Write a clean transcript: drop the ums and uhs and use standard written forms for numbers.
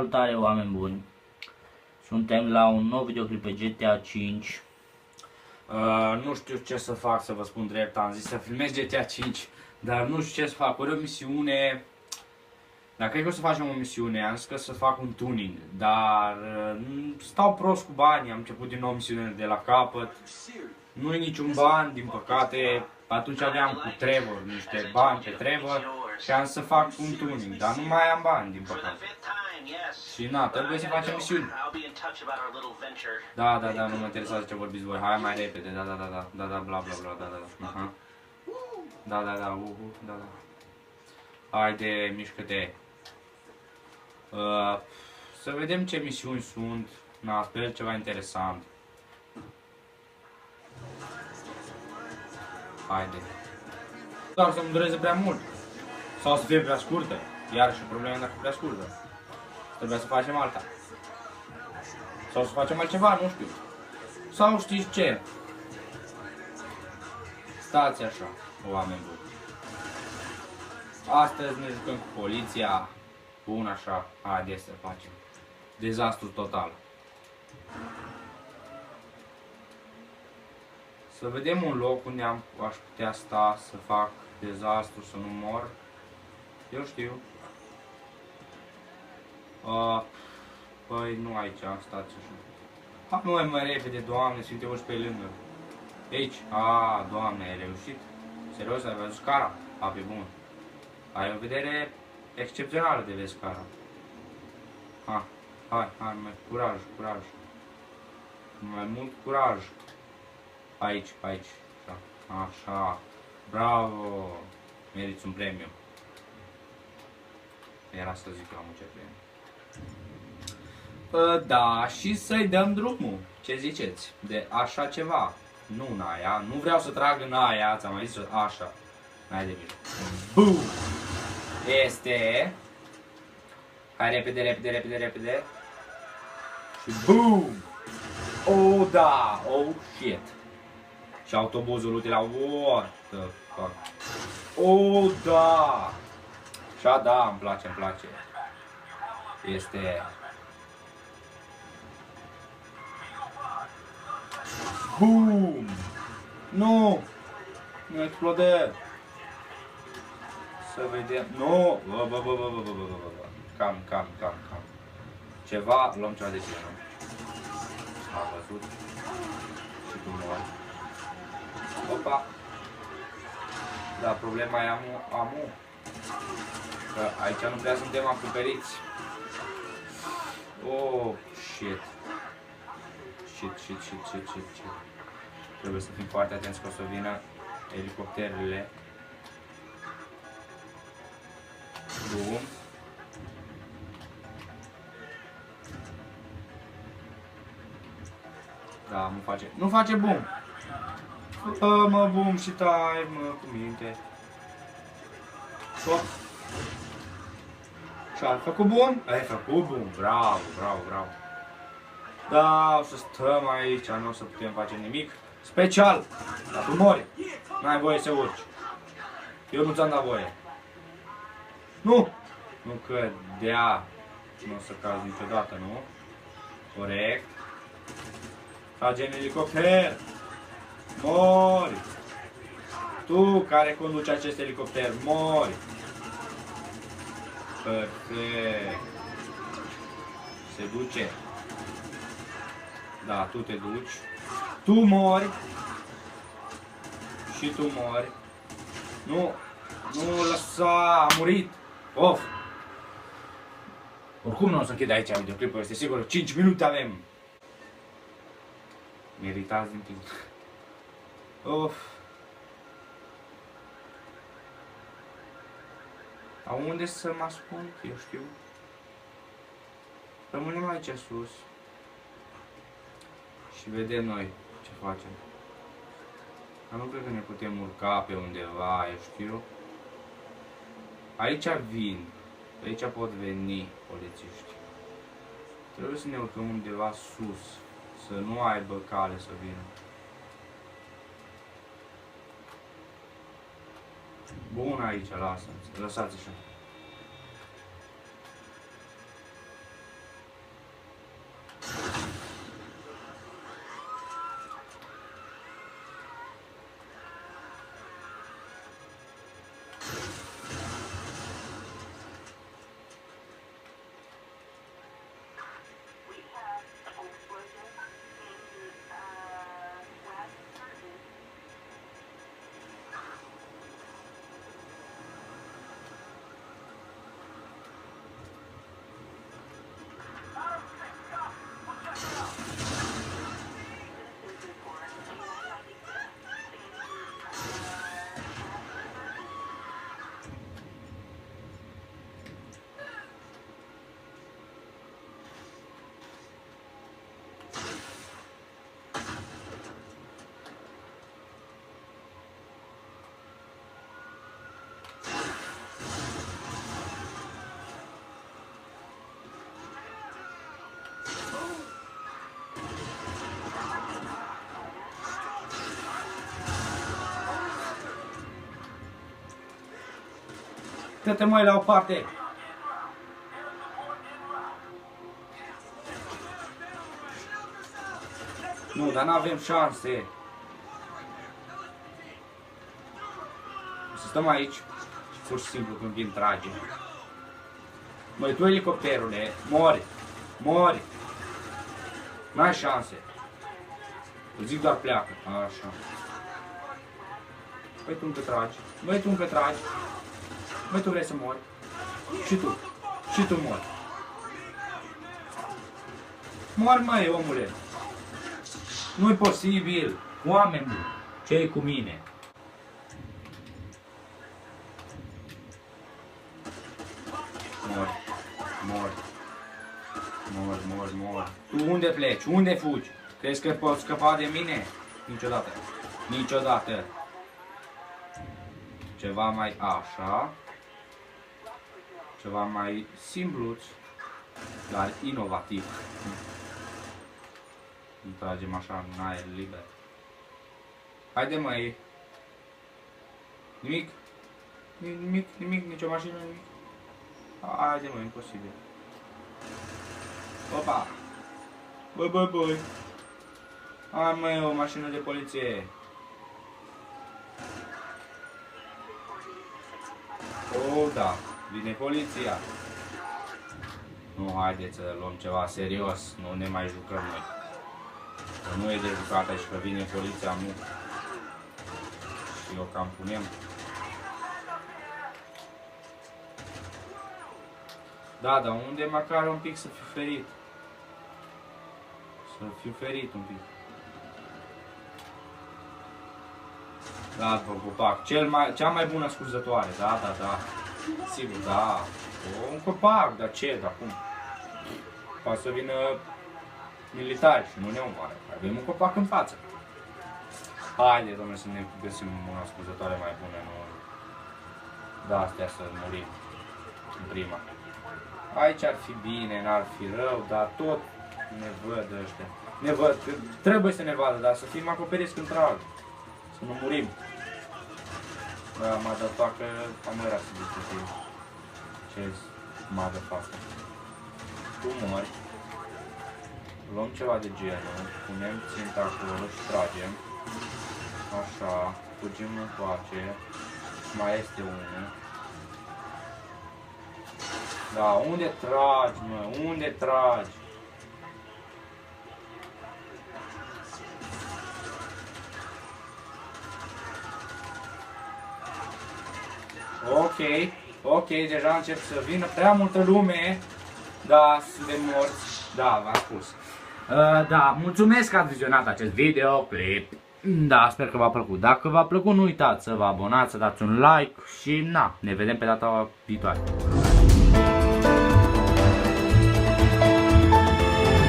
Salutare, oameni buni! Suntem la un nou videoclip pe GTA 5. Nu știu ce să fac, să vă spun drept, am zis să filmez GTA 5, dar nu știu ce să fac, ori o misiune. Dar cred că o să facem o misiune, am zis că să fac un tuning, dar stau prost cu banii, am început din nou misiunile de la capăt. Nu e niciun ban, din păcate. Atunci aveam cu Trevor niște bani pe Trevor și am să fac un tuning, dar nu mai am bani, din păcate. Și na, trebuie să facem misiuni. Da, nu mă interesează ce vorbiți voi. Hai mai repede, da, bla, bla, bla, da. Da. Haide, mișcă-te. Să vedem ce misiuni sunt. Na, sper ceva interesant. Haide. Doar să nu dureze prea mult. Sau să fie prea scurtă. Iarăși problema dacă e prea scurtă. Trebuie să facem alta. Sau să facem altceva, nu știu. Sau știți ce? Stați așa, oameni buni. Astăzi ne jucăm cu poliția. Bun așa, haideți să facem. Dezastru total. Să vedem un loc unde aș putea sta să fac dezastru, să nu mor. Eu știu. Păi nu aici, stați așa. Hai mai repede, Doamne, să te urci pe lângă. Aici, Doamne, ai reușit? Serios, ai văzut scara? Pe bun. Ai o vedere excepțională de vezi scara. Hai, mai curaj. Mai mult curaj. Aici. Așa. Bravo. Meriți un premiu. Era să zic că am ce premiu. Da, și să-i dăm drumul. Ce ziceți? De așa ceva. Nu în aia. Nu vreau să trag în aia. Ți-am mai zis așa. N-ai de mine. Bum! Este. Hai repede. Și boom! Oh, da! Oh, shit! Și autobuzul lui de la what the fuck? Oh, da! Și da, îmi place. Este. Boom! Nu! Nu explodă! Să vedem. Nu! Cam. Ceva, luăm ceva de genul. Am văzut. Și tu mori. Opa! Da, problema e amu. Că aici nu prea suntem acoperiți. Oh, shit. Trebuie să fim foarte atenți că o să vină elicopterele. Bun. Da, nu face bum. Mă, bum și tai, mă, cu minte. Și-a făcut bum? Ai făcut bum, bravo. Da, o să stăm aici, nu o să putem face nimic special. Dar tu mori. N-ai voie să urci. Eu nu ți-am dat voie. Nu cădea. Nu o să caz niciodată, nu? Corect. Trage în elicopter. Mori. Tu care conduci acest elicopter, mori. Perfect. Se duce. Da, tu te duci. Tu mori. Și tu mori. Nu lăsa, a murit. Of. Oricum nu o să închid aici videoclipul, este sigur. 5 minute avem. Meritați din timp. Of. Dar unde să mă ascund? Eu știu. Rămânem aici sus. Și vedem noi ce facem. Dar nu cred că ne putem urca pe undeva, eu știu. Aici vin. Aici pot veni polițiști. Trebuie să ne urcăm undeva sus. Să nu aibă cale să vină. Bun aici, lăsați așa. Dă-te mai la o parte. Nu, dar n-avem șanse. O să stăm aici. Pur și simplu când vin trage. Măi, tu elicopterule, mori. Mori. N-ai șanse. Îți zic doar pleacă. Așa. Băi, tu încă tragi. Băi, tu încă tragi. Băi, tu vrei să mori. Și tu. Și tu mori. Mori, măi, omule. Nu-i posibil. Oameni buni, ce-i cu mine? Mori. Mori. Mori, mori, mori. Tu unde pleci? Unde fugi? Crezi că poți scăpa de mine? Niciodată. Niciodată. Ceva mai așa. Ceva mai simpluț, dar inovativ. Îl tragem așa în aer liber. Haide, măi. Nimic. Nimic, nimic, nicio mașină, nimic. Haide, măi, imposibil. Opa! Băi, băi, băi! Hai, măi, o mașină de poliție! Oh, da, vine poliția! Nu, haideți să luăm ceva serios, nu ne mai jucăm noi. Că nu e de jucat aici, că vine poliția, nu. Și eu cam punem. Da, dar unde măcar un pic să fiu ferit? Să fiu ferit un pic. Da, bă, copac. Cea mai bună scuzătoare. Da, da, da. Sigur, da. Un copac, dar ce? Dar cum? Poate să vină militari și nu ne omoară. Avem un copac în față. Haide, domnule, să ne găsim una scuzătoare mai bună. Nu? Da, astea să murim. În prima. Aici ar fi bine, n-ar fi rău, dar tot ne văd ăștia. Ne văd, trebuie să ne vadă, dar să fim acoperiți când trag. Să nu murim. Da, motherfucker, am era să zic că ce-s motherfucker. Tu mori. Luăm ceva de genul, punem ținta acolo și tragem. Așa, fugim încoace. Mai este unul. Da, unde tragi, mă? Unde tragi? Ok, deja încep să vină prea multă lume. Da, suntem morți. Da, v-am spus. Da, mulțumesc că ați vizionat acest videoclip. Da, sper că v-a plăcut. Dacă v-a plăcut, nu uitați să vă abonați, să dați un like și na, ne vedem pe data viitoare.